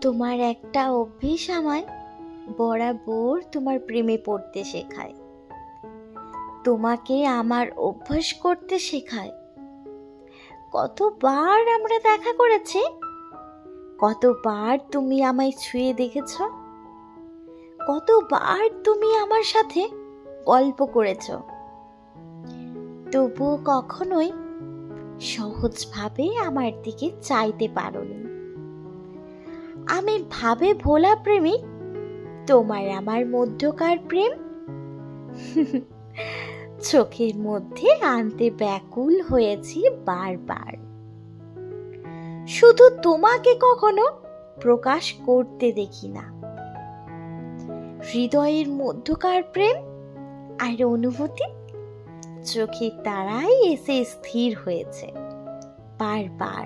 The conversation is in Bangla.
তোমার একটা অভ্যেস আমায় বরাবর তোমার প্রেমে পড়তে শেখায়, তোমাকে আমার অভ্যাস করতে শেখায়। কতবার আমরা দেখা করেছি, কতবার তুমি আমায় ছুঁয়ে দেখেছ, কতবার তুমি আমার সাথে গল্প করেছ, তবুও কখনোই সহজভাবে আমার দিকে চাইতে পারোনি। আমি ভাবে ভোলা প্রেমিক, তোমার আমার মধ্যকার প্রেম চোখের মধ্যে আনতে ব্যাকুল হয়েছি বারবার। শুধু তোমাকে কখনো প্রকাশ করতে দেখি না। হৃদয়ের মধ্যকার প্রেম আর অনুভূতি চোখের তারাই এসে স্থির হয়েছে বারবার।